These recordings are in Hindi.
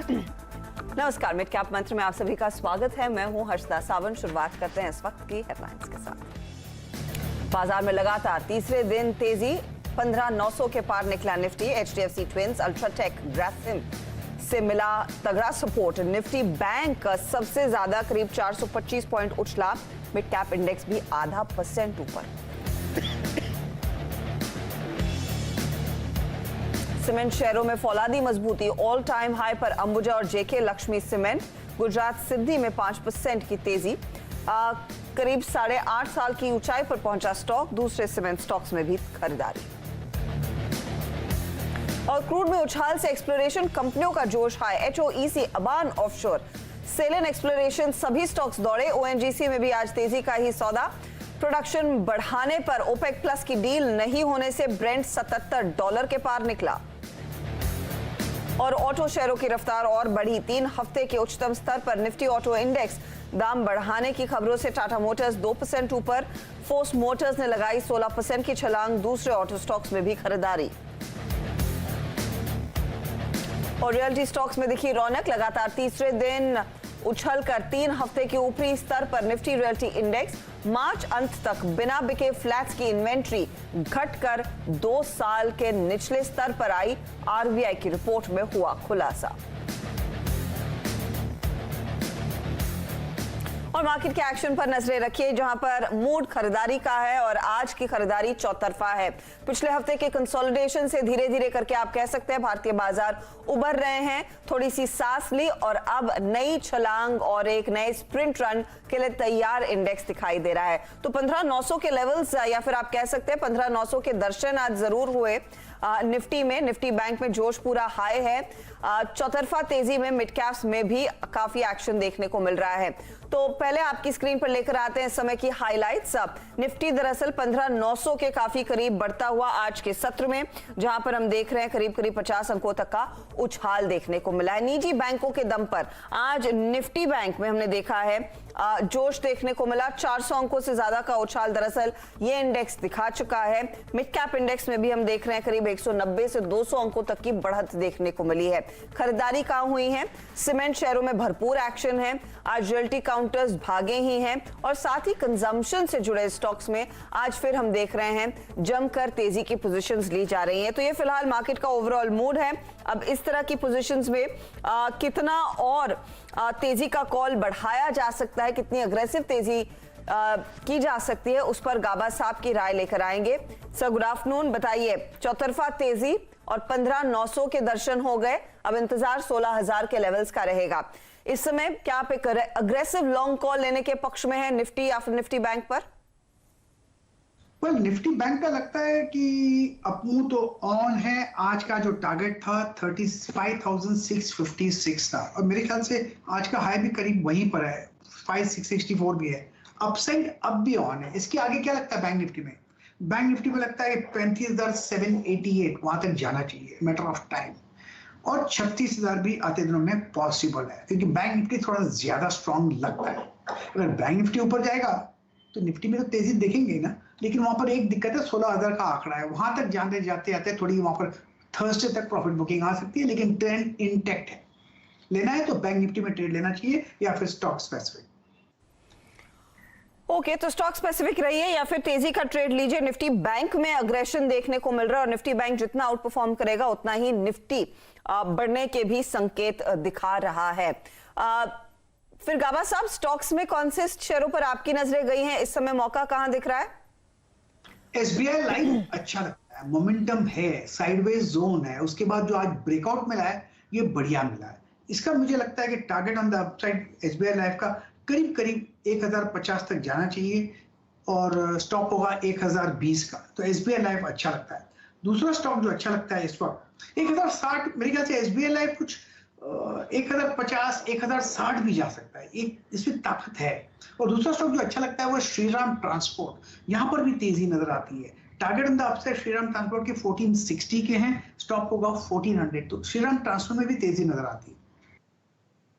नमस्कार, मिड कैप मंत्र में आप सभी का स्वागत है। मैं हूं हर्षदा सावंत। शुरुआत करते हैं इस वक्त की हेडलाइंस के साथ। बाजार में लगातार तीसरे दिन तेजी, 15,900 के पार निकला Nifty. HDFC twins, UltraTech, Grasim से मिला तगड़ा सपोर्ट। निफ्टी बैंक सबसे ज्यादा करीब 425 पॉइंट उछला। मिड कैप इंडेक्स भी 0.5% ऊपर। सीमेंट शेयरों में फौलादी मजबूती, ऑल टाइम हाई पर अंबुजा और जेके लक्ष्मी सीमेंट। गुजरात सिद्धि में 5% की तेजी। करीब 8.5 साल की ऊंचाई पर पहुंचा स्टॉक। दूसरे सीमेंट स्टॉक्स में भी खरीदारी। और क्रूड में उछाल से एक्सप्लोरेशन कंपनियों का जोश high. HOEC, Aban offshore, Selan exploration सभी स्टॉक्स दौड़े। ONGC में भी आज तेजी का ही सौदा। प्रोडक्शन बढ़ाने पर ओपेक प्लस की डील नहीं होने से ब्रेंट $77 के पार निकला। और ऑटो शेयरों की रफ्तार और बढ़ी, 3 हफ्ते के उच्चतम स्तर पर निफ्टी ऑटो इंडेक्स। दाम बढ़ाने की खबरों से टाटा मोटर्स 2% ऊपर। फोर्स मोटर्स ने लगाई 16% की छलांग। दूसरे ऑटो स्टॉक्स में भी खरीदारी। और रियल्टी स्टॉक्स में दिखी रौनक, लगातार तीसरे दिन उछलकर 3 हफ्ते के ऊपरी स्तर पर निफ्टी रियल्टी इंडेक्स। मार्च अंत तक बिना बिके फ्लैट्स की इन्वेंट्री घटकर 2 साल के निचले स्तर पर आई। RBI की रिपोर्ट में हुआ खुलासा। और मार्केट के एक्शन पर नजरें रखिए, जहां पर मूड खरीदारी का है और आज की खरीदारी चौतरफा है। पिछले हफ्ते के कंसोलिडेशन से धीरे धीरे करके आप कह सकते हैं भारतीय बाजार उभर रहे हैं। थोड़ी सी सांस ली और अब नई छलांग और एक नए स्प्रिंट रन के लिए तैयार इंडेक्स दिखाई दे रहा है। तो 15,900 के लेवल्स या फिर आप कह सकते हैं 15,900 के दर्शन आज जरूर हुए। निफ्टी में, निफ्टी बैंक में जोश पूरा हाई है। चौतरफा तेजी में मिड कैप्स में भी काफी एक्शन देखने को मिल रहा है। तो पहले आपकी स्क्रीन पर लेकर आते हैं इस समय की हाइलाइट्स। निफ्टी दरअसल 15,900 के काफी करीब बढ़ता हुआ आज के सत्र में, जहां पर हम देख रहे हैं करीब 50 अंकों तक का उछाल देखने को मिला है। निजी बैंकों के दम पर आज निफ्टी बैंक में हमने देखा है जोश देखने को मिला। 400 अंकों से ज्यादा का उछाल दरअसल ये इंडेक्स दिखा चुका है। मिड कैप इंडेक्स में भी हम देख रहे हैं करीब 190 से 200 अंकों तक की बढ़त देखने को मिली है। खरीदारी कहां हुई है? सीमेंट शेयरों में भरपूर एक्शन है। आज रियल्टी काउंटर्स भागे ही हैं और साथ ही कंजम्पशन से जुड़े स्टॉक्स में आज फिर हम देख रहे हैं जमकर तेजी की पोजीशंस ली जा रही हैं। तो ये फिलहाल मार्केट का ओवरऑल मूड है। अब इस तरह की पोजीशंस में कितना और तेजी का कॉल बढ़ाया जा सकता है, कितनी अग्रेसिव तेजी की जा सकती है, उस पर गाबा साहब की राय लेकर आएंगे। सर गुड आफ्टरनून, बताइए, चौतरफा तेजी और 15,900 के दर्शन हो गए। अब इंतजार 16,000 के लेवल्स का रहेगा। इस समय क्या आप एक अग्रेसिव लॉन्ग कॉल लेने के पक्ष में है निफ्टी या फिर निफ्टी बैंक पर? निफ्टी बैंक का लगता है कि अपू तो ऑन है। आज का जो टारगेट था 35,656 था और मेरे ख्याल से आज का हाई भी करीब वहीं पर है, 5,664 भी है। अपसाइड अब भी ऑन है। इसके आगे क्या लगता है बैंक निफ्टी में? बैंक निफ्टी में लगता है 35,788 वहां तक जाना चाहिए, मैटर ऑफ टाइम। और 36,000 भी आते दिनों में पॉसिबल है, क्योंकि बैंक निफ्टी थोड़ा ज्यादा स्ट्रॉन्ग लगता है। अगर बैंक निफ्टी ऊपर जाएगा तो निफ्टी में तो तेजी देखेंगे ना, लेकिन वहां पर एक दिक्कत है, 16,000 का आंकड़ा है। वहां तक जाते जाते थोड़ी वहां पर थर्सडे तक प्रॉफिट बुकिंग आ सकती है, लेकिन ट्रेंड इंटैक्ट है। लेना है तो बैंक निफ्टी में ट्रेड लेना चाहिए या फिर स्टॉक स्पेसिफिक। ओके, तो स्टॉक स्पेसिफिक रहिए या फिर तेजी का ट्रेड लीजिए। निफ्टी बैंक में अग्रेशन देखने को मिल रहा है और निफ्टी बैंक जितना आउट परफॉर्म करेगा उतना ही निफ्टी बढ़ने के भी संकेत दिखा रहा है। फिर गाबा साहब, स्टॉक्स में कौन से शेयरों पर आपकी नजरें गई हैं? इस समय मौका कहां दिख रहा है? SBI लाइफ अच्छा लगता है, मोमेंटम है, साइडवेज जोन है। उसके बाद जो आज ब्रेकआउट मिला है ये बढ़िया मिला है। इसका मुझे लगता है कि target on the upside SBI life का करीब करीब 1050 तक जाना चाहिए और स्टॉक होगा 1020 का। तो SBI लाइफ अच्छा लगता है। दूसरा स्टॉक जो अच्छा लगता है इस वक्त 1060, मेरे ख्याल से SBI लाइफ कुछ 1050, 1060 भी जा सकता है। एक इसमें ताकत है। और दूसरा स्टॉक जो अच्छा लगता है वो श्रीराम ट्रांसपोर्ट। यहां पर भी तेजी नजर आती है। Target on the upside Shriram transport के 1460 के हैं, स्टॉक होगा 1400। तो श्रीराम ट्रांसपोर्ट में भी तेजी नजर आती है।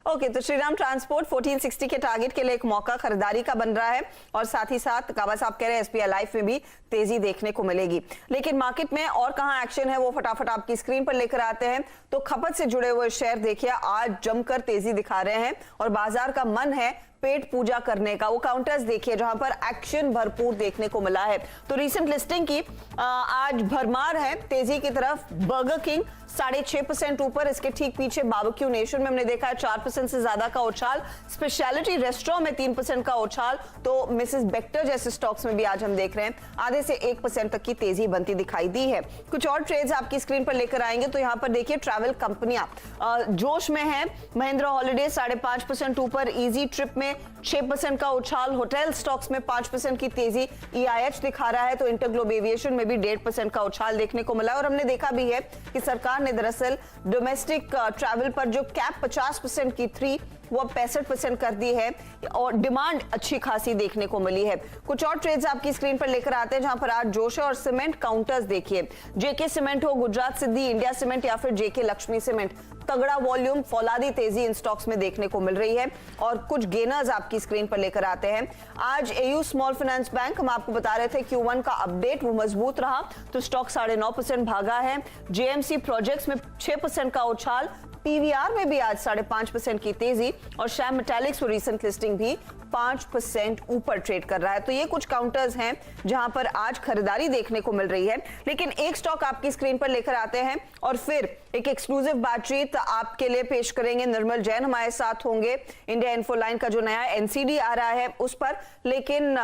ओके, तो श्रीराम ट्रांसपोर्ट 1460 के टारगेट के लिए एक मौका खरीदारी का बन रहा है और साथ ही साथ गाबा साहब कह रहे हैं एसबीआई लाइफ में भी तेजी देखने को मिलेगी। लेकिन मार्केट में और कहां एक्शन है वो फटाफट आपकी स्क्रीन पर लेकर आते हैं। तो खपत से जुड़े हुए शेयर देखिए आज जमकर तेजी दिखा रहे हैं और बाजार का मन है पेट पूजा करने का। वो काउंटर्स देखिए जहां पर एक्शन भरपूर देखने को मिला है। तो रीसेंट लिस्टिंग की आज भरमार है तेजी की तरफ। बर्गर किंग 6.5% ऊपर, इसके ठीक पीछे बारबेक्यू नेशन में हमने देखा है 4% से ज्यादा का उछाल, स्पेशलिटी रेस्टोरेंट में 3% का उछाल। तो मिसेस बेक्टर जैसे स्टॉक्स में भी आज हम देख रहे हैं आधे से 1% तक की तेजी बनती दिखाई दी है। कुछ और ट्रेड्स आपकी स्क्रीन पर लेकर आएंगे। तो यहाँ पर देखिए ट्रैवल कंपनियां जोश में है। महिंद्रा हॉलिडे 5.5% ऊपर, इजी ट्रिप में 6% का उछाल, होटल स्टॉक्स में 5% की तेजी EIH दिखा रहा है। तो इंटरग्लोब एविएशन में भी 1.5% का उछाल देखने को मिला और हमने देखा भी है कि सरकार ने दरअसल डोमेस्टिक ट्रैवल पर जो कैप 50% की थी वो 65% कर दी है और डिमांड अच्छी खासी देखने को मिली है। कुछ और ट्रेड्स आपकी स्क्रीन पर लेकर आते हैं जहां पर आज जोश है और सीमेंट काउंटर्स देखिए। जेके सीमेंट हो, गुजरात सिद्धि, इंडिया सीमेंट या फिर जेके लक्ष्मी सीमेंट, तगड़ा वॉल्यूम, फौलादी तेजी इन स्टॉक्स में देखने को मिल रही है। और कुछ गेनर्स आपकी स्क्रीन पर लेकर आते हैं। आज एयू स्मॉल फाइनेंस बैंक, हम आपको बता रहे थे Q1 का अपडेट वो मजबूत रहा तो स्टॉक 9.5% भागा है। जेएमसी प्रोजेक्ट्स में 6% का उछाल, पीवीआर में भी आज 5.5% की तेजी और श्याम मेटालिक्स और रीसेंट लिस्टिंग भी 5% ऊपर ट्रेड कर रहा है। तो ये कुछ काउंटर्स हैं जहां पर आज खरीदारी देखने को मिल रही है। लेकिन एक स्टॉक आपकी स्क्रीन पर लेकर आते हैं और फिर एक एक्सक्लूसिव बातचीत आपके लिए पेश करेंगे। निर्मल जैन हमारे साथ होंगे इंडिया इन्फोलाइन का जो नया एनसीडी आ रहा है उस पर। लेकिन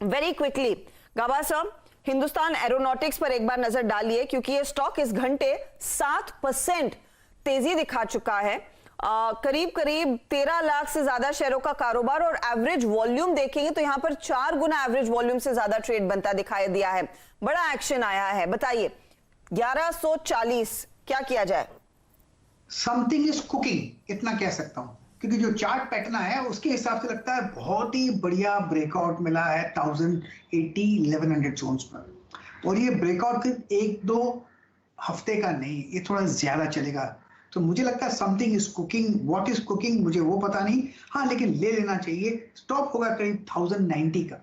वेरी क्विकली गाबा साहब, हिंदुस्तान एरोनॉटिक्स पर एक बार नजर डालिए क्योंकि ये स्टॉक इस घंटे 7% तेजी दिखा चुका है। करीब करीब 13 लाख से ज्यादा शेयरों का कारोबार और एवरेज वॉल्यूम देखेंगे तो यहां पर 4 गुना एवरेज वॉल्यूम से ज्यादा ट्रेड बनता दिखाई दिया है। बड़ा एक्शन आया है, बताइए 1140 क्या किया जाए? समथिंग इज कुकिंग, इतना कह सकता हूं क्योंकि जो चार्ट पैटर्न है उसके हिसाब से लगता है बहुत ही बढ़िया ब्रेकआउट मिला है 1080-1100 जोन्स पर। और ये ब्रेकआउट 1-2 हफ्ते का नहीं, ये थोड़ा ज्यादा चलेगा। तो मुझे लगता है something is cooking. What is cooking मुझे वो पता नहीं, हाँ लेकिन ले लेना चाहिए। स्टॉप होगा करीब 1090 का,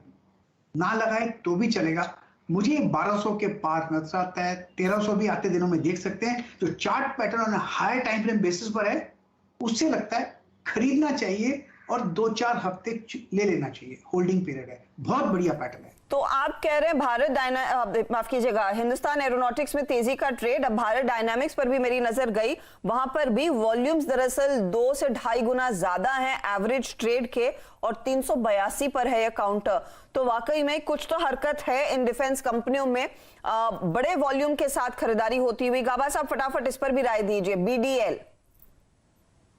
ना लगाए तो भी चलेगा। मुझे 1200 के पार नजर आता है, 1300 भी आते दिनों में देख सकते हैं। जो chart pattern high time frame basis पर है उससे लगता है खरीदना चाहिए और 2-4 हफ्ते ले लेना चाहिए। होल्डिंग पीरियड है, बहुत बढ़िया पैटर्न है। तो आप कह रहे हैं माफ कीजिएगा, हिंदुस्तान एरोनॉटिक्स में तेजी का ट्रेड। अब भारत डायनामिक्स पर भी मेरी नजर गई, वहां पर भी वॉल्यूम्स दरअसल 2 से 2.5 गुना ज्यादा हैं एवरेज ट्रेड के और 382 पर है यह काउंटर। तो वाकई में कुछ तो हरकत है इन डिफेंस कंपनियों में, बड़े वॉल्यूम के साथ खरीदारी होती हुई। गाबा साहब फटाफट इस पर भी राय दीजिए। BDL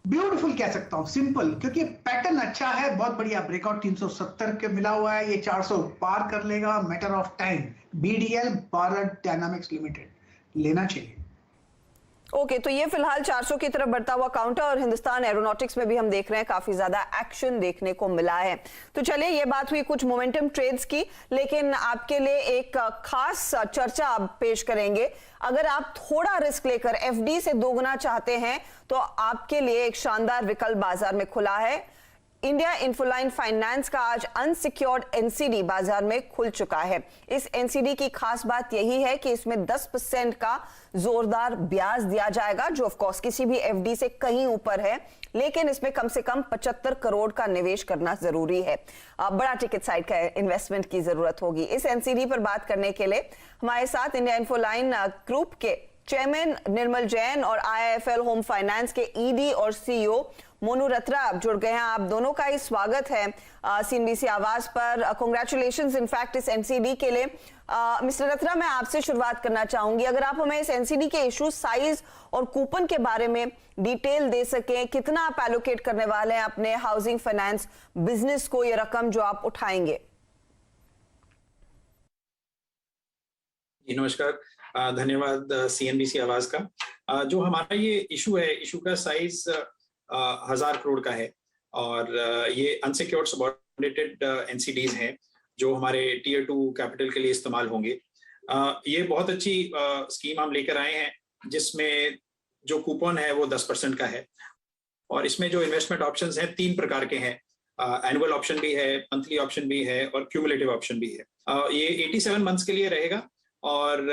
ब्यूटीफुल कह सकता हूं, सिंपल, क्योंकि पैटर्न अच्छा है, बहुत बढ़िया ब्रेकआउट 370 के मिला हुआ है। ये 400 पार कर लेगा, matter of time. BDL Bharat dynamics limited लेना चाहिए। ओके, तो ये फिलहाल 400 की तरफ बढ़ता हुआ काउंटर और हिंदुस्तान एरोनॉटिक्स में भी हम देख रहे हैं काफी ज्यादा एक्शन देखने को मिला है। तो चलिए, ये बात हुई कुछ मोमेंटम ट्रेड्स की, लेकिन आपके लिए एक खास चर्चा आप पेश करेंगे। अगर आप थोड़ा रिस्क लेकर FD से दोगुना चाहते हैं तो आपके लिए एक शानदार विकल्प बाजार में खुला है। इंडिया इन्फोलाइन फाइनेंस का आज अनसिक्योर्ड एनसीडी बाजार में खुल चुका है। इस एनसीडी की खास बात यही है कि इसमें 10% का जोरदार ब्याज दिया जाएगा, जो ऑफ कोर्स किसी भी एफडी से कहीं ऊपर है, लेकिन इसमें कम से कम 75 करोड़ का निवेश करना जरूरी है। बड़ा टिकट साइज का इन्वेस्टमेंट की जरूरत होगी। इस एनसीडी पर बात करने के लिए हमारे साथ इंडिया इन्फोलाइन ग्रुप के चेयरमैन निर्मल जैन और IIFL होम फाइनेंस के ED और CEO मोनू रत्रा आप जुड़ गए हैं। आप दोनों का ही स्वागत है CNBC आवाज पर। कांग्रेचुलेशंस इनफैक्ट इस एनसीडी के लिए। मिस्टर रत्रा, मैं आपसे शुरुआत करना चाहूंगी, अगर आप हमें इस एनसीडी के इशू, साइज और कूपन के बारे में डिटेल दे सकें, कितना आप एलोकेट करने वाले हैं अपने हाउसिंग फाइनेंस बिजनेस को, ये रकम जो आप उठाएंगे? नमस्कार, धन्यवाद CNBC आवाज का। जो हमारा ये इशू है, इशू का साइज 1000 करोड़ का है और ये अनसिक्योर्ड सबऑर्डिनेटेड एनसीडीज हैं जो हमारे टियर 2 कैपिटल के लिए इस्तेमाल होंगे। ये बहुत अच्छी स्कीम हम लेकर आए हैं जिसमें जो कूपन है वो 10% का है और इसमें जो इन्वेस्टमेंट ऑप्शंस हैं 3 प्रकार के हैं। एनुअल ऑप्शन भी है, मंथली ऑप्शन भी है और क्यूमुलेटिव ऑप्शन भी है। ये 87 मंथ्स के लिए रहेगा और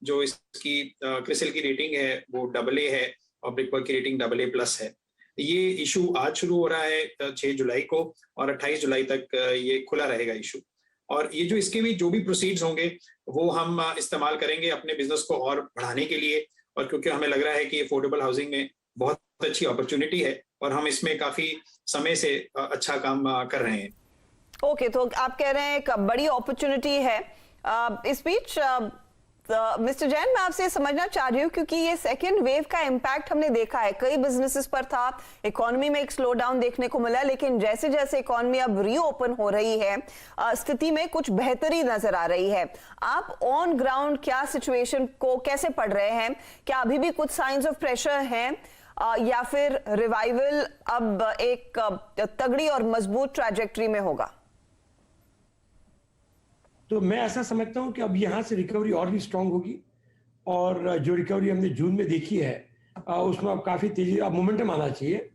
जो इसकी क्रिसिल की रेटिंग है वो AA है और ब्रिकवर्क की रेटिंग AA+ है। ये इशू आज शुरू हो रहा है 6 जुलाई को और 28 जुलाई तक ये खुला रहेगा इशू। और ये जो इसके भी जो भी प्रोसीड्स होंगे वो हम इस्तेमाल करेंगे अपने बिजनेस को और बढ़ाने के लिए, और क्योंकि हमें लग रहा है कि अफोर्डेबल हाउसिंग में बहुत अच्छी अपॉर्चुनिटी है और हम इसमें काफी समय से अच्छा काम कर रहे हैं। ओके, तो आप कह रहे हैं एक बड़ी अपॉर्चुनिटी है। इस बीच मिस्टर जैन, मैं आपसे समझना चाह रही हूँ, क्योंकि ये सेकेंड वेव का इम्पैक्ट हमने देखा है, कई बिजनेसेस पर था, इकोनॉमी में एक स्लो डाउन देखने को मिला, लेकिन जैसे जैसे इकोनॉमी अब रीओपन हो रही है स्थिति में कुछ बेहतरी नजर आ रही है। आप ऑन ग्राउंड क्या सिचुएशन को कैसे पढ़ रहे हैं? क्या अभी भी कुछ साइंस ऑफ प्रेशर हैं या फिर रिवाइवल अब एक तगड़ी और मजबूत ट्रैजेक्टरी में होगा? तो मैं ऐसा समझता हूं कि अब यहाँ से रिकवरी और भी स्ट्रांग होगी और जो रिकवरी हमने जून में देखी है उसमें अब काफ़ी तेजी, अब मोमेंटम आना चाहिए।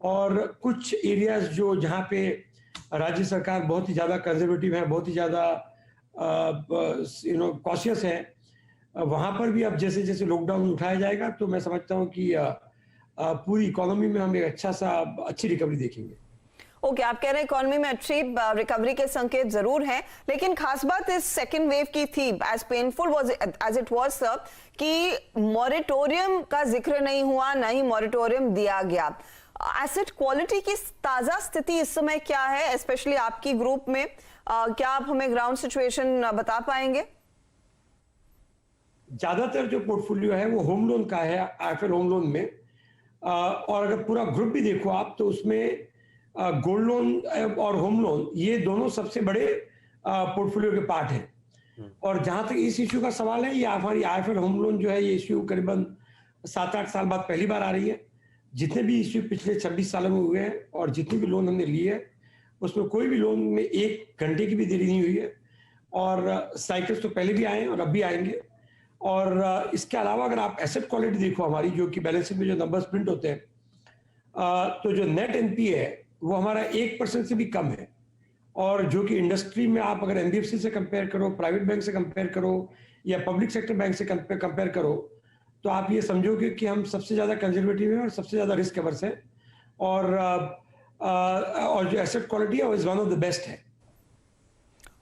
और कुछ एरियाज जो जहाँ पे राज्य सरकार बहुत ही ज़्यादा कंजर्वेटिव है, बहुत ही ज़्यादा कॉशियस है, वहाँ पर भी अब जैसे जैसे लॉकडाउन उठाया जाएगा तो मैं समझता हूँ कि पूरी इकोनॉमी में हम एक अच्छी रिकवरी देखेंगे। ओके, आप कह रहे हैं इकोनॉमी में अच्छी रिकवरी के संकेत जरूर हैं, लेकिन खास बात इस सेकेंड वेव की थी, as painful as it was sir, कि मॉरेटोरियम का जिक्र नहीं हुआ, ना ही मॉरेटोरियम दिया गया। एसेट क्वालिटी की ताजा स्थिति इस समय क्या है, स्पेशली आपकी ग्रुप में? क्या आप हमें ग्राउंड सिचुएशन बता पाएंगे? ज्यादातर जो पोर्टफोलियो है वो होम लोन का है, आईएफएल होम लोन में, और अगर पूरा ग्रुप भी देखो आप तो उसमें गोल्ड लोन और होम लोन ये दोनों सबसे बड़े पोर्टफोलियो के पार्ट हैं। और जहां तक इस इश्यू का सवाल है, ये हमारी आईएफएल होम लोन जो है, ये इश्यू करीबन 7-8 साल बाद पहली बार आ रही है। जितने भी इश्यू पिछले 26 सालों में हुए हैं और जितने भी लोन हमने लिए हैं उसमें कोई भी लोन में 1 घंटे की भी देरी नहीं हुई है। और साइकिल्स तो पहले भी आए हैं और अब भी आएंगे। और इसके अलावा अगर आप एसेट क्वालिटी देखो हमारी, जो कि बैलेंस शीट में जो नंबर्स प्रिंट होते हैं, तो जो नेट एनपीए है वो हमारा 1% से भी कम है। और जो कि इंडस्ट्री में आप अगर एनबीएफसी से कंपेयर करो, प्राइवेट बैंक से कंपेयर करो या पब्लिक सेक्टर बैंक से कंपेयर करो, तो आप ये समझोगे कि हम सबसे ज्यादा कंजर्वेटिव हैं और सबसे ज्यादा रिस्क अवर्स है। और जो एसेट क्वालिटी है वो is one of the best है।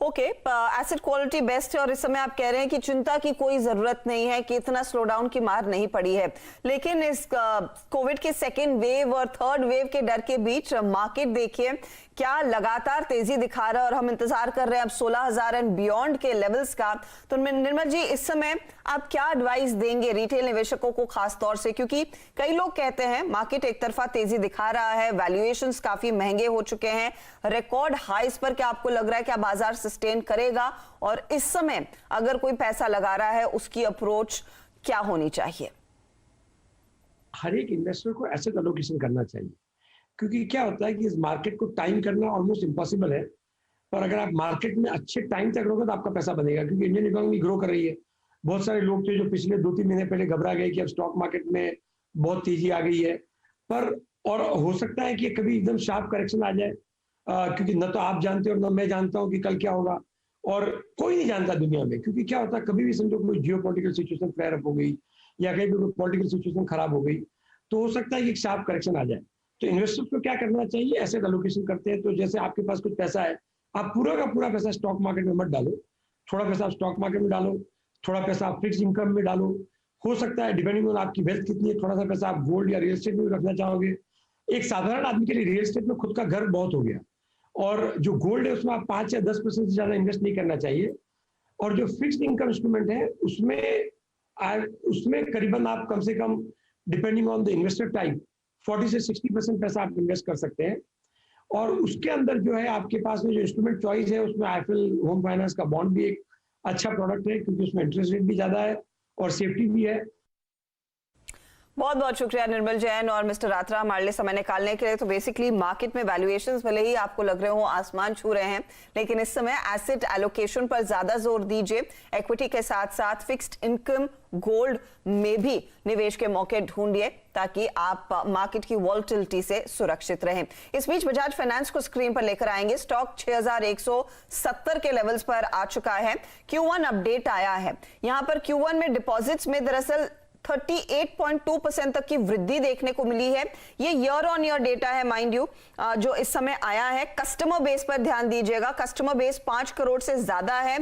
ओके, एसेट क्वालिटी बेस्ट है और इस समय आप कह रहे हैं कि चिंता की कोई जरूरत नहीं है, कि इतना स्लो डाउन की मार नहीं पड़ी है। लेकिन इस कोविड के सेकेंड वेव और थर्ड वेव के डर के बीच मार्केट देखिए क्या लगातार तेजी दिखा रहा है और हम इंतजार कर रहे हैं अब 16,000 एंड बियॉन्ड के लेवल्स का। तो निर्मल जी, इस समय आप क्या एडवाइस देंगे रिटेल निवेशकों को खास तौर से, क्योंकि कई लोग कहते हैं मार्केट एक तरफा तेजी दिखा रहा है, वैल्यूएशंस काफी महंगे हो चुके हैं, रिकॉर्ड हाईस पर क्या आपको लग रहा है कि बाजार सस्टेन करेगा? और इस समय अगर कोई पैसा लगा रहा है उसकी अप्रोच क्या होनी चाहिए? हर एक इन्वेस्टर को एसेट एलोकेशन करना चाहिए, क्योंकि क्या होता है कि इस मार्केट को टाइम करना ऑलमोस्ट इम्पॉसिबल है। पर अगर आप मार्केट में अच्छे टाइम तक रहोगे तो आपका पैसा बनेगा, क्योंकि इंडियन इकोनॉमी ग्रो कर रही है। बहुत सारे लोग थे जो पिछले 2-3 महीने पहले घबरा गए कि अब स्टॉक मार्केट में बहुत तेजी आ गई है, पर और हो सकता है कि कभी एकदम शार्प करेक्शन आ जाए, क्योंकि न तो आप जानते हो और न मैं जानता हूँ कि कल क्या होगा, और कोई नहीं जानता दुनिया में। क्योंकि क्या होता है, कभी भी समझो कोई जियोपॉलिटिकल सिचुएशन फ्लेयर अप हो गई या कहीं भी कोई पॉलिटिकल सिचुएशन खराब हो गई, तो हो सकता है कि एक शार्प करेक्शन आ जाए। तो इन्वेस्टर्स को क्या करना चाहिए, एसेट एलोकेशन करते हैं तो जैसे आपके पास कुछ पैसा है, आप पूरा का पूरा पैसा स्टॉक मार्केट में मत डालो, थोड़ा पैसा आप स्टॉक मार्केट में डालो, थोड़ा पैसा आप फिक्स इनकम में डालो। हो सकता है डिपेंडिंग ऑन आपकी वेल्थ कितनी है, थोड़ा सा पैसा आप गोल्ड या रियल एस्टेट में रखना चाहोगे। एक साधारण आदमी के लिए रियल एस्टेट में खुद का घर बहुत हो गया, और जो गोल्ड है उसमें आप 5 या 10% से ज्यादा इन्वेस्ट नहीं करना चाहिए। और जो फिक्स्ड इनकम इंस्ट्रूमेंट है उसमें करीबन आप कम से कम depending on the investor type 40 से 60% पैसा आप इन्वेस्ट कर सकते हैं। और उसके अंदर जो है आपके पास में जो इंस्ट्रूमेंट चॉइस है उसमें आईएफएल होम फाइनेंस का बॉन्ड भी एक अच्छा प्रोडक्ट है, क्योंकि उसमें इंटरेस्ट रेट भी ज्यादा है और सेफ्टी भी है। बहुत बहुत शुक्रिया निर्मल जैन और मिस्टर रात्रा हमारे लिए समय निकालने के लिए। तो बेसिकली मार्केट में वैल्यूएशंस भले ही आपको लग रहे हो आसमान छू रहे हैं, लेकिन इस समय एसेट एलोकेशन पर ज्यादा जोर दीजिए। इक्विटी के साथ साथ फिक्स्ड इनकम, गोल्ड में भी निवेश के मौके ढूंढिए ताकि आप मार्केट की वॉलेटिलिटी से सुरक्षित रहें। इस बीच बजाज फाइनेंस को स्क्रीन पर लेकर आएंगे। स्टॉक 6170 के लेवल्स पर आ चुका है। Q1 अपडेट आया है। यहां पर Q1 में डिपॉजिट्स में दरअसल 38.2% तक की वृद्धि देखने को मिली है। ये ईयर ऑन ईयर डेटा है माइंड यू, जो इस समय आया है। कस्टमर बेस पर ध्यान दीजिएगा, कस्टमर बेस 5 करोड़ से ज्यादा है।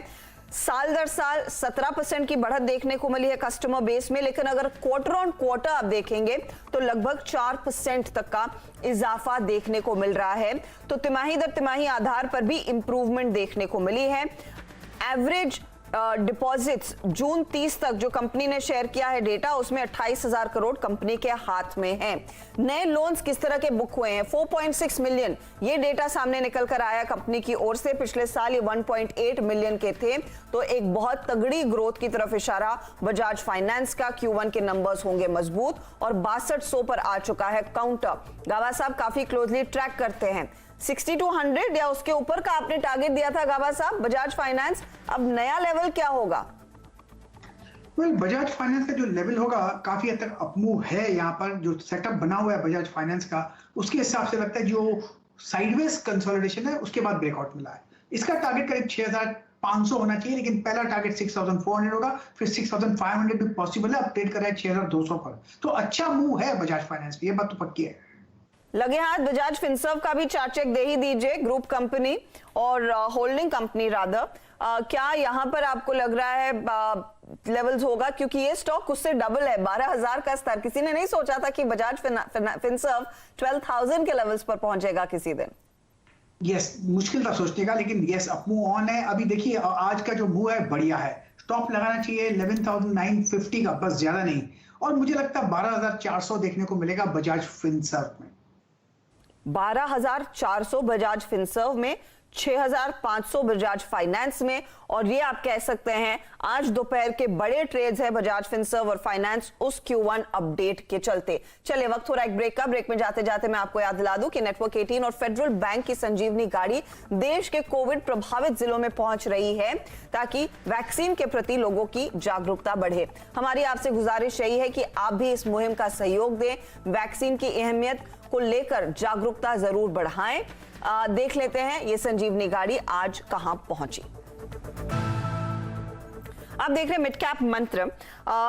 साल दर साल 17% की बढ़त देखने को मिली है कस्टमर बेस में, लेकिन अगर क्वार्टर ऑन क्वार्टर आप देखेंगे तो लगभग 4% तक का इजाफा देखने को मिल रहा है। तो तिमाही दर तिमाही आधार पर भी इंप्रूवमेंट देखने को मिली है। एवरेज डिपॉजिट्स जून 30 तक जो कंपनी ने शेयर किया है डेटा, उसमें 28,000 करोड़ कंपनी के हाथ में है। नए लोन्स किस तरह के बुक हुए हैं, 4.6 मिलियन ये डेटा सामने निकल कर आया कंपनी की ओर से। पिछले साल ये 1.8 मिलियन के थे। तो एक बहुत तगड़ी ग्रोथ की तरफ इशारा बजाज फाइनेंस का। Q1 के नंबर्स होंगे मजबूत और 6200 पर आ चुका है काउंटर। गाबा साहब काफी क्लोजली ट्रैक करते हैं। 6200 या उसके ऊपर का आपने टारगेट दिया था गाबा साहब बजाज फाइनेंस, अब नया लेवल क्या होगा? बजाज फाइनेंस का जो लेवल होगा काफी हद तक अपमूव है। यहाँ पर जो सेटअप बना हुआ है बजाज फाइनेंस का, उसके हिसाब से लगता है जो साइडवेज कंसोलिडेशन है उसके बाद ब्रेकआउट मिला है। इसका टारगेट करीब 6500 होना चाहिए, लेकिन पहला टारगेट 6400 होगा, फिर 6500 भी पॉसिबल है। अपडेट कर रहा है 6200 पर। तो अच्छा मूव है बजाज फाइनेंस की, ये बात तो पक्की है। लगे हाथ बजाज फिनसर्व का भी चार्ट चेक दे ही दीजिए। ग्रुप कंपनी और होल्डिंग कंपनी रादर, क्या यहां पर आपको लग रहा है लेवल्स होगा? क्योंकि ये स्टॉक उससे डबल है, 12,000 का स्तर। किसी ने नहीं सोचा था कि बजाज फिनसर्व 12,000 के लेवल्स पर पहुंचेगा किसी दिन। यस, मुश्किल था सोचने का, लेकिन यस अपमूव ऑन है। अभी देखिए आज का जो मूव है बढ़िया है। स्टॉप लगाना चाहिए 11,950 का, बस ज्यादा नहीं। और मुझे लगता है 12,400 देखने को मिलेगा बजाज फिनसर्व में। 12,400 बजाज फिनसर्व में, 6,500 बजाज फाइनेंस में। और ये आप कह सकते हैं आज दोपहर के बड़े ट्रेड्स है बजाज फिनसर्व और फाइनेंस उस Q1 अपडेट के चलते। चलिए वक्त हो रहा है एक ब्रेक का। ब्रेक में जाते जाते मैं आपको याद दिला दूं कि नेटवर्क 18 और फेडरल बैंक की संजीवनी गाड़ी देश के कोविड प्रभावित जिलों में पहुंच रही है ताकि वैक्सीन के प्रति लोगों की जागरूकता बढ़े। हमारी आपसे गुजारिश यही है कि आप भी इस मुहिम का सहयोग दें, वैक्सीन की अहमियत को लेकर जागरूकता जरूर बढ़ाएं। देख लेते हैं ये संजीवनी गाड़ी आज कहां पहुंची। आप देख रहे हैं मिड कैप मंत्र।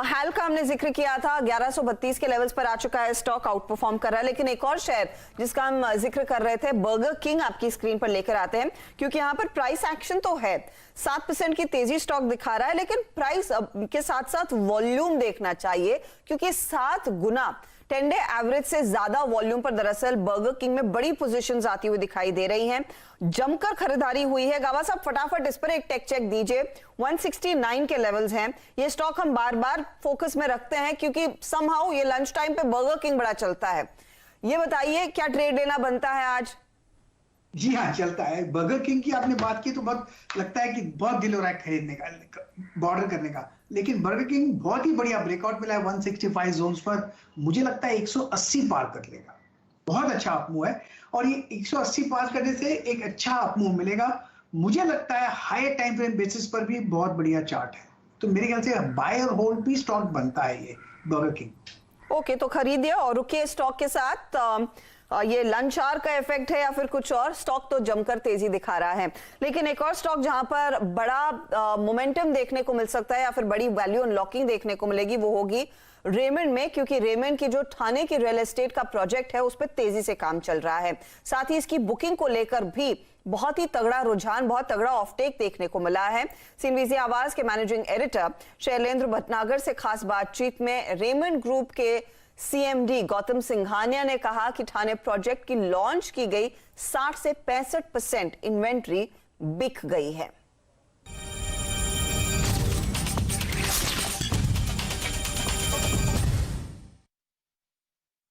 हैल का हमने जिक्र किया था, 1132 के लेवल्स पर आ चुका है। स्टॉक आउट परफॉर्म कर रहा है। लेकिन एक और शेयर जिसका हम जिक्र कर रहे थे, बर्गर किंग, आपकी स्क्रीन पर लेकर आते हैं क्योंकि यहां पर प्राइस एक्शन तो है। 7% की तेजी स्टॉक दिखा रहा है, लेकिन प्राइस के साथ साथ वॉल्यूम देखना चाहिए क्योंकि 7 गुना 10 डे एवरेज से ज्यादा वॉल्यूम पर दरअसल बर्गर किंग में बड़ी पोजीशंस आती हुई दिखाई दे रही हैं। जमकर खरीदारी हुई है। गावा साहब फटाफट इस पर एक टेक चेक दीजिए। 169 के लेवल्स हैं। ये स्टॉक हम बार बार फोकस में रखते हैं क्योंकि समहाउ ये लंच टाइम पे बर्गर किंग बड़ा चलता है। ये बताइए क्या ट्रेड लेना बनता है आज? जी हाँ, चलता है। बर्गर किंग की आपने बात की तो बहुत लगता है कि बहुत दिल हो रहा है खरीदने का, बॉर्डर करने का। लेकिन बर्गर किंग बहुत ही बढ़िया ब्रेकआउट मिला है 165 जोन्स पर। मुझे लगता है 180 पार कर लेगा। बहुत अच्छा अपमूव है और ये 180 पार करने से एक अच्छा अपमूव मिलेगा। मुझे लगता है हाई टाइम फ्रेम बेसिस पर भी बहुत बढ़िया चार्ट है। तो मेरे ख्याल से बाय और होल्ड भी स्टॉक बनता है ये बर्गर किंग। ओके, तो खरीदिए और रुकिए स्टॉक के साथ। ये लंच आवर का इफेक्ट है या फिर कुछ और? स्टॉक तो जमकर तेजी दिखा रहा है। लेकिन एक और स्टॉक जहां पर बड़ा मोमेंटम देखने को मिल सकता है या फिर बड़ी वैल्यू अनलॉकिंग देखने को मिलेगी वो होगी रेमंड में, क्योंकि रेमंड की जो ठाणे की रियल एस्टेट का प्रोजेक्ट है उस पर तेजी से काम चल रहा है। साथ ही इसकी बुकिंग को लेकर भी बहुत ही तगड़ा रुझान, बहुत तगड़ा ऑफटेक देखने को मिला है। सीएनबीसी आवाज के मैनेजिंग एडिटर शैलेंद्र भटनागर से खास बातचीत में रेमंड ग्रुप के सीएमडी गौतम सिंघानिया ने कहा कि ठाणे प्रोजेक्ट की लॉन्च की गई 60 से 65% इन्वेंट्री बिक गई है।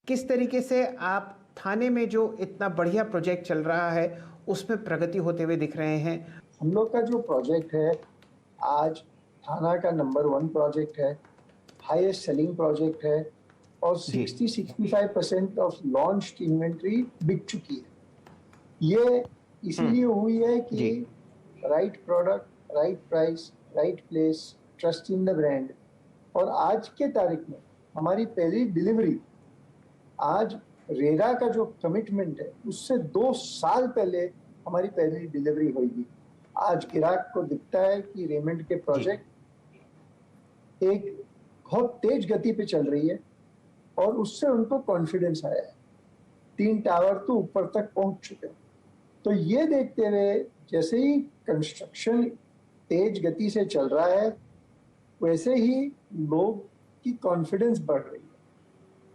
किस तरीके से आप ठाणे में जो इतना बढ़िया प्रोजेक्ट चल रहा है उसमें प्रगति होते हुए दिख रहे हैं? हम लोग का जो प्रोजेक्ट है आज ठाणा का नंबर 1 प्रोजेक्ट है, हाईएस्ट सेलिंग प्रोजेक्ट है और 60-65% ऑफ लॉन्च्ड इन्वेंट्री बिक चुकी है। ये इसीलिए हुई है कि right product, right price, right place, trust in the brand. और आज के तारीख में हमारी पहली डिलीवरी, आज रेरा का जो कमिटमेंट है उससे 2 साल पहले हमारी पहली डिलीवरी होगी। आज ग्राहक को दिखता है कि रेमंड के प्रोजेक्ट एक बहुत तेज गति पे चल रही है और उससे उनको कॉन्फिडेंस आया है। 3 टावर तो ऊपर तक पहुंच चुके हैं। तो ये देखते हुए जैसे ही कंस्ट्रक्शन तेज गति से चल रहा है वैसे ही लोग की कॉन्फिडेंस बढ़ रही है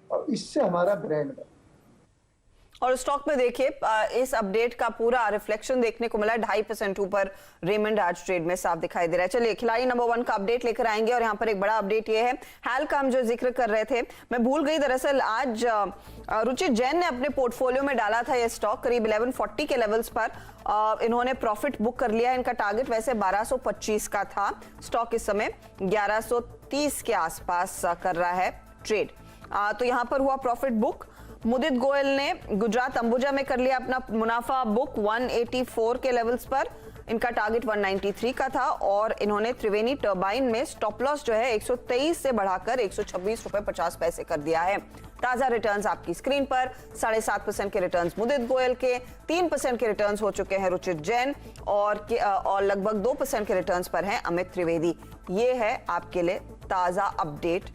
और इससे हमारा ब्रांड बढ़। और स्टॉक में देखिए इस अपडेट का पूरा रिफ्लेक्शन देखने को मिला, 2.5% ऊपर रेमंड आज ट्रेड में साफ दिखाई दे रहा है। चलिए खिलाड़ी नंबर 1 का अपडेट लेकर आएंगे और यहाँ पर एक बड़ा अपडेट ये है, हाल का हम जो जिक्र कर रहे थे मैं भूल गई, दरअसल आज रुचित जैन ने अपने पोर्टफोलियो में डाला था ये स्टॉक करीब 1140 के लेवल्स पर इन्होंने प्रॉफिट बुक कर लिया। इनका टारगेट वैसे 1225 का था, स्टॉक इस समय 1130 के आसपास कर रहा है ट्रेड। तो यहाँ पर हुआ प्रॉफिट बुक। मुदित गोयल ने गुजरात अंबुजा में कर लिया अपना मुनाफा बुक 184 के लेवल्स पर, इनका टारगेट 193 का था और इन्होंने त्रिवेणी टर्बाइन में स्टॉप लॉस जो है 123 से बढ़ाकर 126 रुपए 50 पैसे कर दिया है। ताजा रिटर्न्स आपकी स्क्रीन पर, 7.5% के रिटर्न्स मुदित गोयल के, 3% के रिटर्न्स हो चुके हैं रुचित जैन और लगभग 2% के रिटर्न्स पर हैं अमित त्रिवेदी। ये है आपके लिए ताजा अपडेट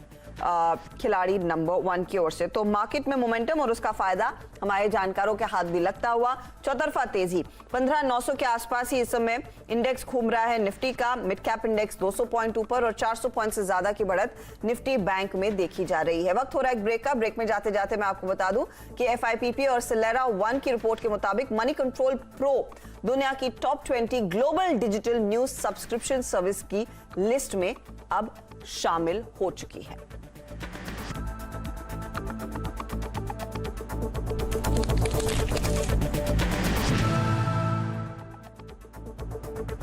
खिलाड़ी नंबर 1 की ओर से। तो मार्केट में मोमेंटम और उसका फायदा हमारे जानकारों के हाथ भी लगता हुआ चौतरफा तेजी 15,900 के आसपास ही इस समय इंडेक्स घूम रहा है निफ्टी का। मिड कैप इंडेक्स 200 पॉइंट ऊपर और 400 पॉइंट से ज्यादा की बढ़त निफ्टी बैंक में देखी जा रही है। वक्त हो रहा है एक ब्रेक का। ब्रेक में जाते जाते मैं आपको बता दूं कि FIPP और सिलेरा 1 की रिपोर्ट के मुताबिक मनी कंट्रोल प्रो दुनिया की top 20 global digital news subscription service की लिस्ट में अब शामिल हो चुकी है।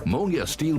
Molia Steel